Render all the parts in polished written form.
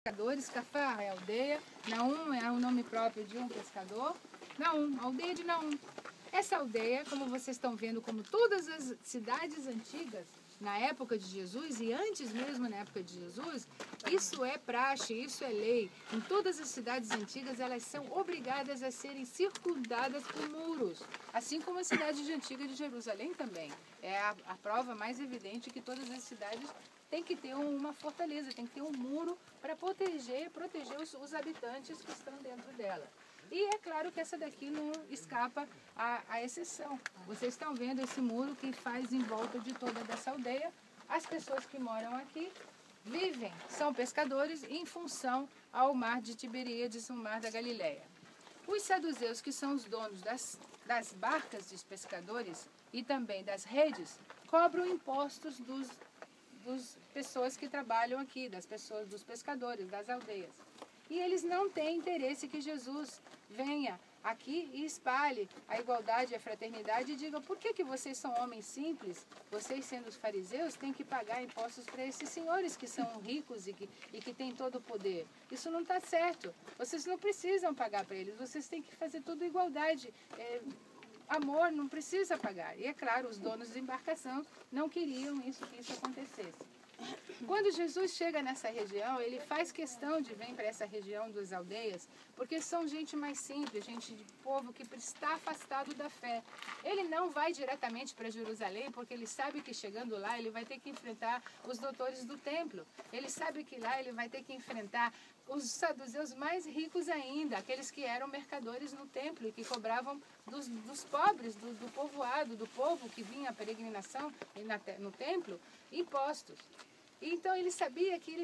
pescadores, Cafar é aldeia, Naum é o nome próprio de um pescador, Naum, aldeia de Naum. Essa aldeia, como vocês estão vendo, como todas as cidades antigas, na época de Jesus e antes mesmo na época de Jesus, isso é praxe, isso é lei. Em todas as cidades antigas, elas são obrigadas a serem circundadas por muros, assim como a cidade antiga de Jerusalém também. É a prova mais evidente que todas as cidades tem que ter uma fortaleza, tem que ter um muro para proteger os habitantes que estão dentro dela. E é claro que essa daqui não escapa à exceção. Vocês estão vendo esse muro que faz em volta de toda essa aldeia. As pessoas que moram aqui vivem, são pescadores em função ao mar de Tiberíades, o mar da Galileia. Os saduceus, que são os donos das barcas dos pescadores e também das redes, cobram impostos dos pessoas que trabalham aqui, dos pescadores, das aldeias. E eles não têm interesse que Jesus venha aqui e espalhe a igualdade e a fraternidade e diga: por que vocês são homens simples, vocês sendo os fariseus, têm que pagar impostos para esses senhores que são ricos e que têm todo o poder? Isso não está certo. Vocês não precisam pagar para eles, vocês têm que fazer tudo igualdade. Amor, não precisa pagar. E é claro, os donos de embarcação não queriam que isso acontecesse. Quando Jesus chega nessa região, ele faz questão de vir para essa região das aldeias, porque são gente mais simples, gente de povo que está afastado da fé. Ele não vai diretamente para Jerusalém, porque ele sabe que chegando lá ele vai ter que enfrentar os doutores do templo. Ele sabe que lá ele vai ter que enfrentar os saduceus mais ricos ainda, aqueles que eram mercadores no templo e que cobravam dos pobres, do povoado, do povo que vinha à peregrinação no templo, impostos. Então ele sabia que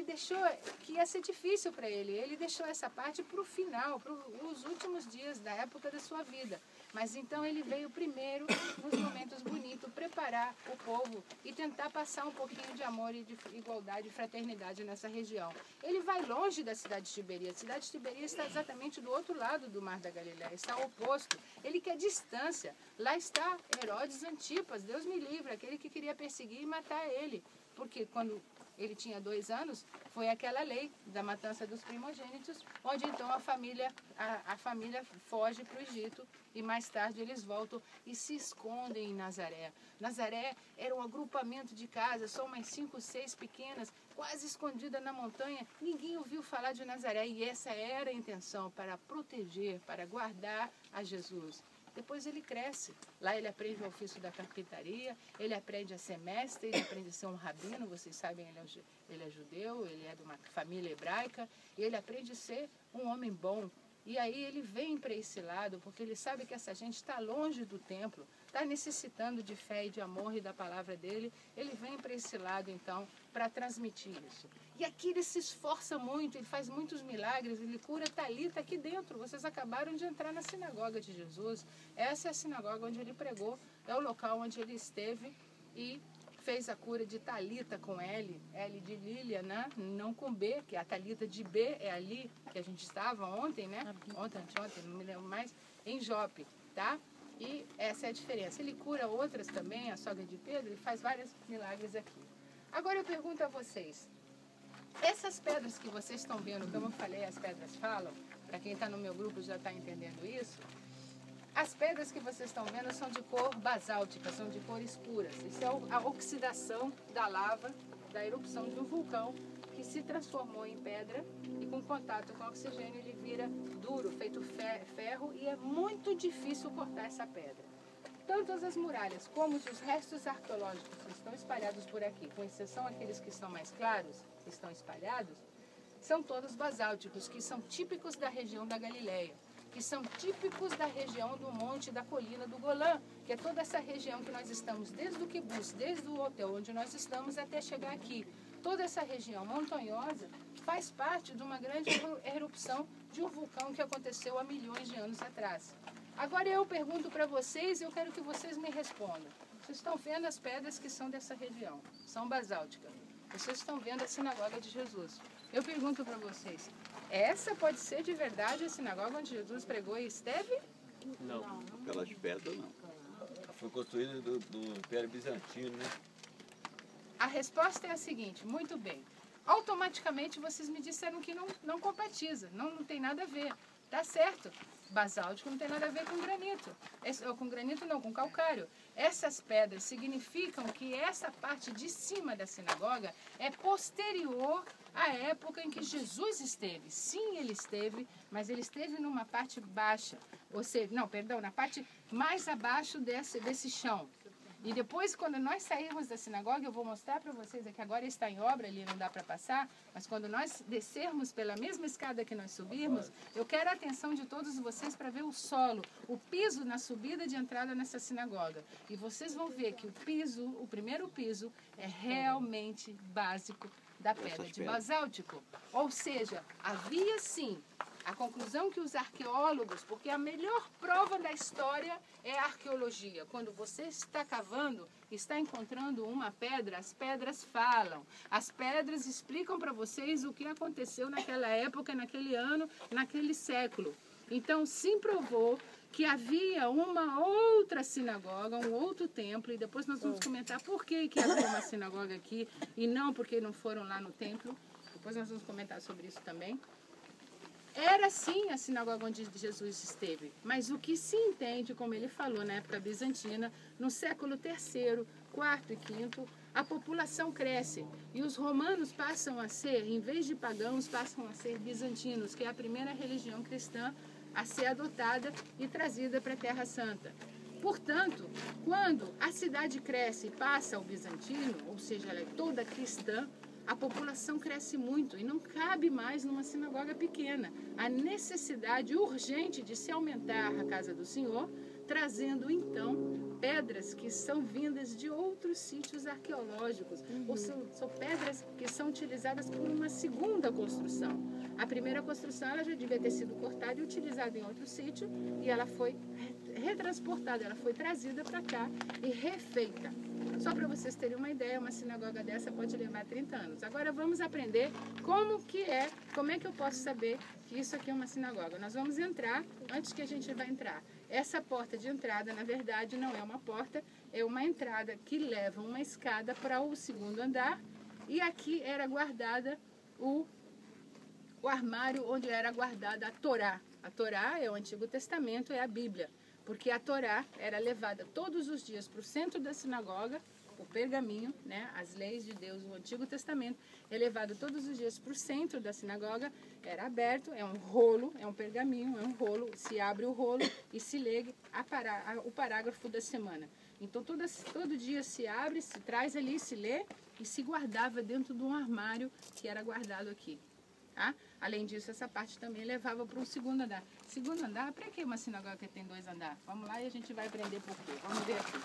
que ia ser difícil para ele. Ele deixou essa parte para o final, para os últimos dias da época da sua vida. Mas então ele veio primeiro, nos momentos bonitos, preparar o povo e tentar passar um pouquinho de amor e de igualdade e fraternidade nessa região. Ele vai longe da cidade de Tiberíades. A cidade de Tiberíades está exatamente do outro lado do Mar da Galileia, está ao oposto. Ele quer distância. Lá está Herodes Antipas, Deus me livre, aquele que queria perseguir e matar ele. Porque quando ele tinha 2 anos, foi aquela lei da matança dos primogênitos, onde então a família foge para o Egito e mais tarde eles voltam e se escondem em Nazaré. Nazaré era um agrupamento de casas, só umas 5, 6 pequenas, quase escondida na montanha. Ninguém ouviu falar de Nazaré e essa era a intenção, para proteger, para guardar a Jesus. Depois ele cresce. Lá ele aprende o ofício da carpintaria, ele aprende a ser mestre, ele aprende a ser um rabino. Vocês sabem, ele é judeu, ele é de uma família hebraica, e ele aprende a ser um homem bom. E aí ele vem para esse lado, porque ele sabe que essa gente está longe do templo, está necessitando de fé e de amor e da palavra dele. Ele vem para esse lado, então, para transmitir isso. E aqui ele se esforça muito, ele faz muitos milagres, ele cura Talita aqui dentro. Vocês acabaram de entrar na sinagoga de Jesus. Essa é a sinagoga onde ele pregou, é o local onde ele esteve e fez a cura de Talita com L de Lília, né? Não com B, que a Talita de B é ali que a gente estava ontem, né? Ontem, não me lembro mais, em Jope, tá? E essa é a diferença. Ele cura outras também, a sogra de Pedro, ele faz vários milagres aqui. Agora eu pergunto a vocês, essas pedras que vocês estão vendo, como eu falei, as pedras falam, para quem está no meu grupo já está entendendo isso, as pedras que vocês estão vendo são de cor basáltica, são de cor escura. Isso é a oxidação da lava, da erupção de um vulcão que se transformou em pedra e com contato com o oxigênio ele vira duro, feito ferro, e é muito difícil cortar essa pedra. Tanto as muralhas como os restos arqueológicos que estão espalhados por aqui, com exceção aqueles que são mais claros, que estão espalhados, são todos basálticos, que são típicos da região da Galileia, que são típicos da região do monte da colina do Golã, que é toda essa região que nós estamos, desde o quibutz, desde o hotel onde nós estamos até chegar aqui. Toda essa região montanhosa faz parte de uma grande erupção de um vulcão que aconteceu há milhões de anos atrás. Agora eu pergunto para vocês e eu quero que vocês me respondam. Vocês estão vendo as pedras que são dessa região, são basálticas. Vocês estão vendo a sinagoga de Jesus. Eu pergunto para vocês, essa pode ser de verdade a sinagoga onde Jesus pregou e esteve? Não, pelas pedras não. Foi construída do Império Bizantino, né? A resposta é a seguinte, muito bem. automaticamente vocês me disseram que não compatiza, não tem nada a ver. Tá certo. Basáltico não tem nada a ver com granito. Com granito não, com calcário. Essas pedras significam que essa parte de cima da sinagoga é posterior à época em que Jesus esteve. Sim, ele esteve, mas ele esteve numa parte baixa. Ou seja, não, perdão, na parte mais abaixo desse chão. E depois, quando nós sairmos da sinagoga, eu vou mostrar para vocês, é que agora está em obra, ali não dá para passar, mas quando nós descermos pela mesma escada que nós subirmos, eu quero a atenção de todos vocês para ver o solo, o piso na subida de entrada nessa sinagoga. E vocês vão ver que o primeiro piso, é realmente básico da pedra de basáltico. Ou seja, havia sim a conclusão que os arqueólogos, porque a melhor prova da história é a arqueologia. Quando você está cavando, está encontrando uma pedra, as pedras falam. As pedras explicam para vocês o que aconteceu naquela época, naquele ano, naquele século. Então, se provou que havia uma outra sinagoga, um outro templo, e depois nós vamos comentar por que havia uma sinagoga aqui e não porque não foram lá no templo. Depois nós vamos comentar sobre isso também. Era sim a sinagoga onde Jesus esteve, mas o que se entende, como ele falou na época bizantina, no século III, IV e V, a população cresce e os romanos passam a ser, em vez de pagãos, passam a ser bizantinos, que é a primeira religião cristã a ser adotada e trazida para a Terra Santa. Portanto, quando a cidade cresce e passa ao bizantino, ou seja, ela é toda cristã, a população cresce muito e não cabe mais numa sinagoga pequena. A necessidade urgente de se aumentar a casa do Senhor, trazendo então pedras que são vindas de outros sítios arqueológicos, ou são pedras que são utilizadas por uma segunda construção. A primeira construção ela já devia ter sido cortada e utilizada em outro sítio, e ela foi retransportada, ela foi trazida para cá e refeita. Só para vocês terem uma ideia, uma sinagoga dessa pode levar 30 anos. Agora vamos aprender como é que eu posso saber que isso aqui é uma sinagoga. Nós vamos entrar, antes que a gente vá entrar. Essa porta de entrada, na verdade, não é uma porta, é uma entrada que leva uma escada para o segundo andar. E aqui era guardada o armário onde era guardada a Torá. A Torá é o Antigo Testamento, é a Bíblia. Porque a Torá era levada todos os dias para o centro da sinagoga, o pergaminho, né, as leis de Deus, o Antigo Testamento, é levado todos os dias para o centro da sinagoga, era aberto, é um rolo, é um pergaminho, é um rolo, se abre o rolo e se lê o parágrafo da semana. Então todo dia se abre, se traz ali, se lê e se guardava dentro de um armário que era guardado aqui. Tá? Além disso, essa parte também levava para um segundo andar. Segundo andar, para que uma sinagoga que tem 2 andares? Vamos lá e a gente vai aprender por quê. Vamos ver aqui.